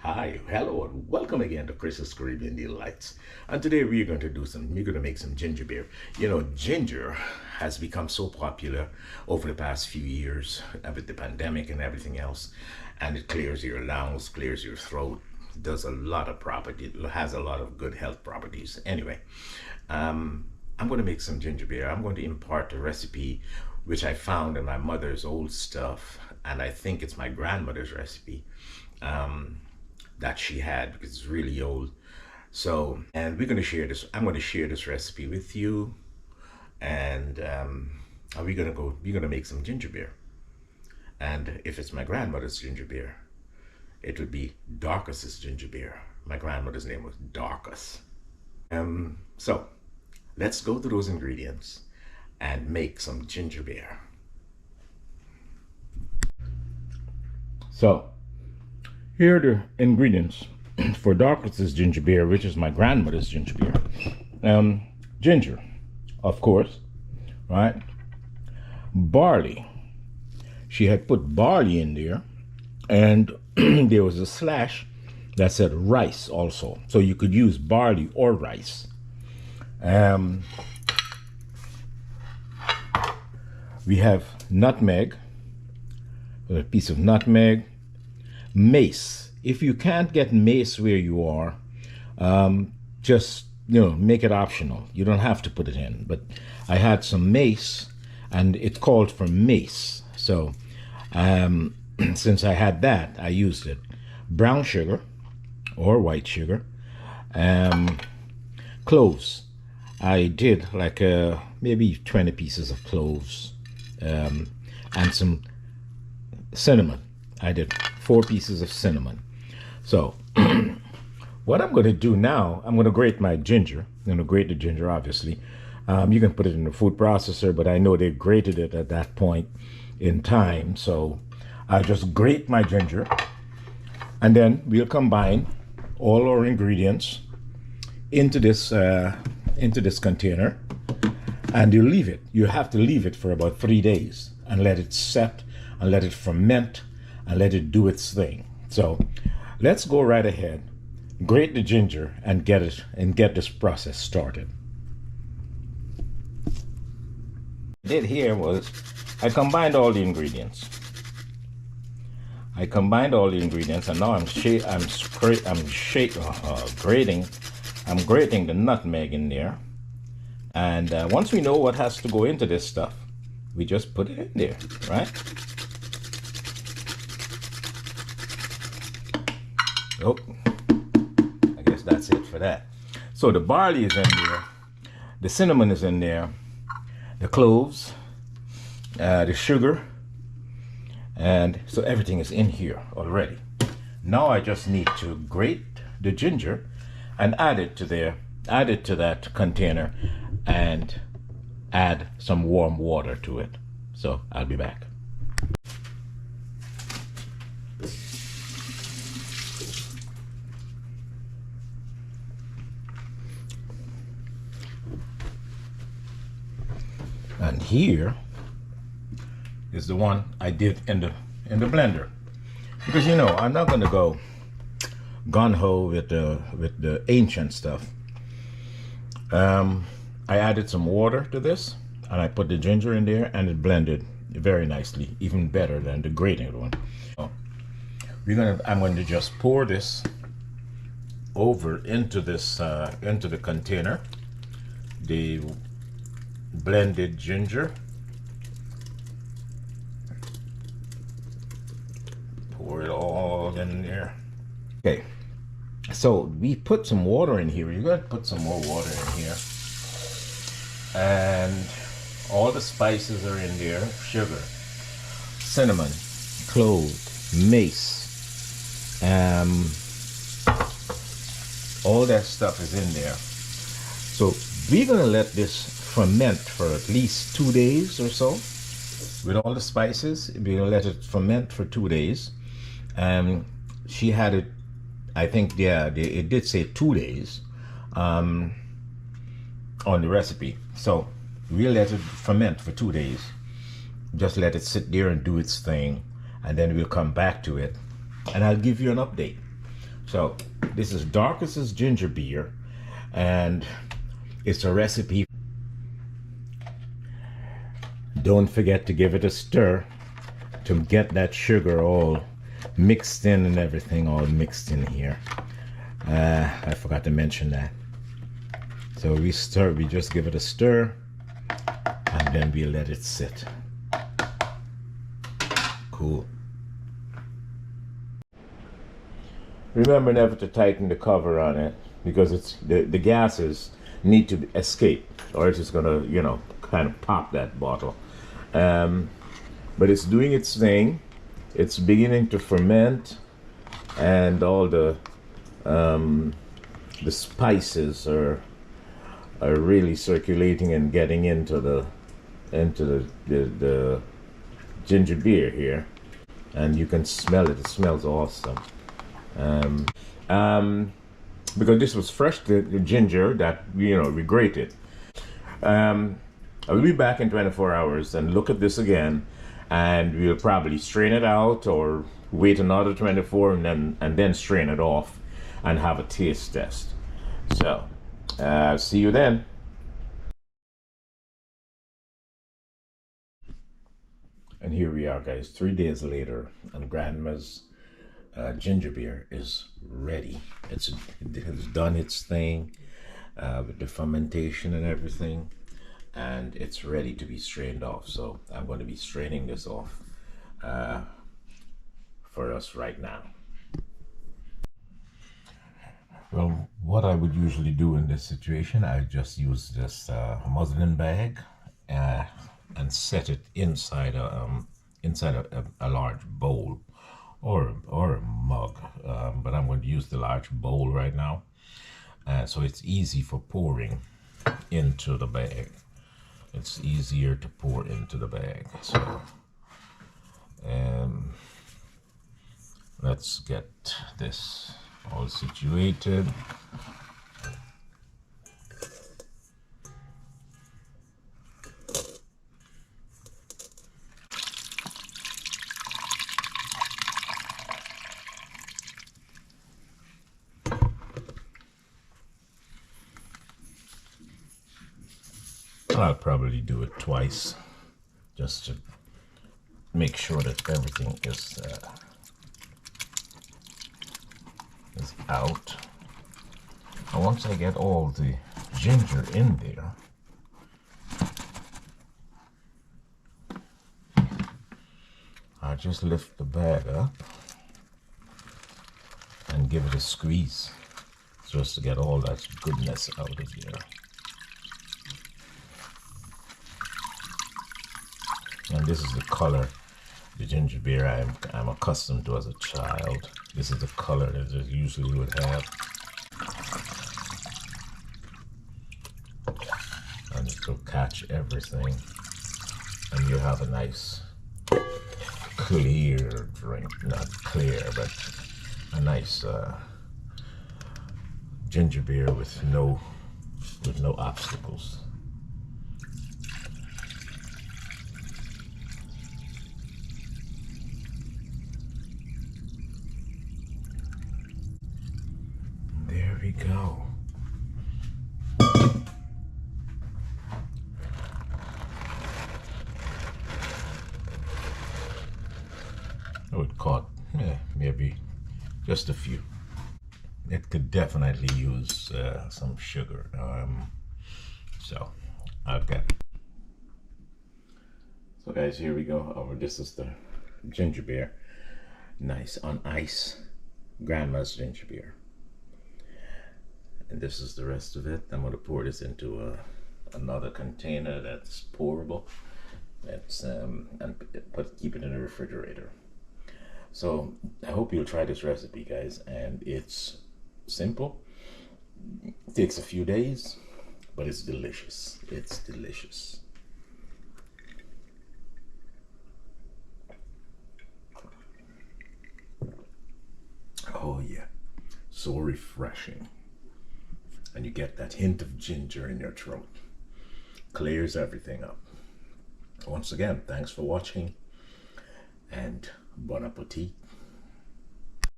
Hi, hello, and welcome again to Chris's Caribbean Delights. And today we're going to make some ginger beer. You know, ginger has become so popular over the past few years with the pandemic and everything else. And it clears your lungs, clears your throat, does a lot of property, it has a lot of good health properties. Anyway, I'm going to make some ginger beer. I'm going to impart a recipe which I found in my mother's old stuff, and I think it's my grandmother's recipe. That she had because it's really old. So, and we're going to share this. I'm going to share this recipe with you, and we're going to make some ginger beer. And if it's my grandmother's ginger beer, it would be Dorcas's ginger beer. My grandmother's name was Dorcas. So let's go through those ingredients and make some ginger beer. So here are the ingredients for Dorcas's ginger beer, which is my grandmother's ginger beer. Ginger, of course, right? Barley. She had put barley in there, and there was a slash that said rice also. So you could use barley or rice. We have nutmeg, a piece of nutmeg. Mace. If you can't get mace where you are, just make it optional. You don't have to put it in. But I had some mace, and it called for mace. So since I had that, I used it. Brown sugar or white sugar. Cloves. I did like maybe 20 pieces of cloves, and some cinnamon. I did 4 pieces of cinnamon. So what I'm going to do now, I'm going to grate my ginger. I'm going to grate the ginger, obviously. You can put it in a food processor, but I know they grated it at that point in time. So I just grate my ginger, and then we'll combine all our ingredients into this container, and you leave it. You have to leave it for about 3 days and let it set and let it ferment and let it do its thing. So let's go right ahead, grate the ginger, and get this process started. What I did here was I combined all the ingredients. And now I'm grating the nutmeg in there. And once we know what has to go into this stuff, we just put it in there, right? Oh, I guess that's it for that. So the barley is in there, the cinnamon is in there, the cloves, the sugar, and so everything is in here already. Now I just need to grate the ginger and add it to that container, and add some warm water to it. So I'll be back. And here is the one I did in the blender, because I'm not going to go gung-ho with the ancient stuff. I added some water to this, and I put the ginger in there, and it blended very nicely, even better than the grated one. So I'm going to just pour this over into the container, the blended ginger. Pour it all in there. Okay, so we put some water in here. You got to put some more water in here, and all the spices are in there: sugar, cinnamon, clove, mace, all that stuff is in there. So we're gonna let this ferment for at least 2 days or so. With all the spices, we're gonna let it ferment for 2 days. She had it, I think, it did say 2 days on the recipe. So we'll let it ferment for 2 days. Just let it sit there and do its thing, and then we'll come back to it, and I'll give you an update. So this is Darkest's ginger beer, and it's a recipe. Don't forget to give it a stir to get that sugar all mixed in and everything all mixed in here. I forgot to mention that. So we just give it a stir, and then we let it sit. Cool. Remember never to tighten the cover on it, because it's the gases need to escape, or it's just gonna, you know, kind of pop that bottle. But it's doing its thing. It's beginning to ferment, and all the spices are really circulating and getting into the ginger beer here, and you can smell it. It smells awesome. Because this was fresh the ginger that, you know, we grated. I will be back in 24 hours and look at this again, and we'll probably strain it out or wait another 24 and then strain it off and have a taste test. So see you then. And here we are, guys, 3 days later, and Grandma's ginger beer is ready. It has done its thing with the fermentation and everything, and it's ready to be strained off. So I'm going to be straining this off for us right now. Well, what I would usually do in this situation, I just use this muslin bag and set it inside a large bowl or a mug, but I'm going to use the large bowl right now, so it's easy for pouring into the bag. It's easier to pour into the bag. So let's get this all situated. I'll probably do it twice, just to make sure that everything is out. And once I get all the ginger in there, I'll just lift the bag up and give it a squeeze, just to get all that goodness out of here. And this is the color, the ginger beer I'm accustomed to as a child. This is the color that it usually would have. And it will catch everything, and you have a nice clear drink. Not clear, but a nice ginger beer with no obstacles. There we go. Oh, it caught maybe just a few. It could definitely use some sugar. So I'll get it. So guys, here we go. This is the ginger beer. Nice on ice. Grandma's ginger beer. And this is the rest of it. I'm going to pour this into another container that's pourable. That's and keep it in the refrigerator. So I hope you'll try this recipe, guys. And it's simple. It takes a few days, but it's delicious. It's delicious. Oh yeah, so refreshing. And you get that hint of ginger in your throat. Clears everything up. Once again, thanks for watching, and bon appetit.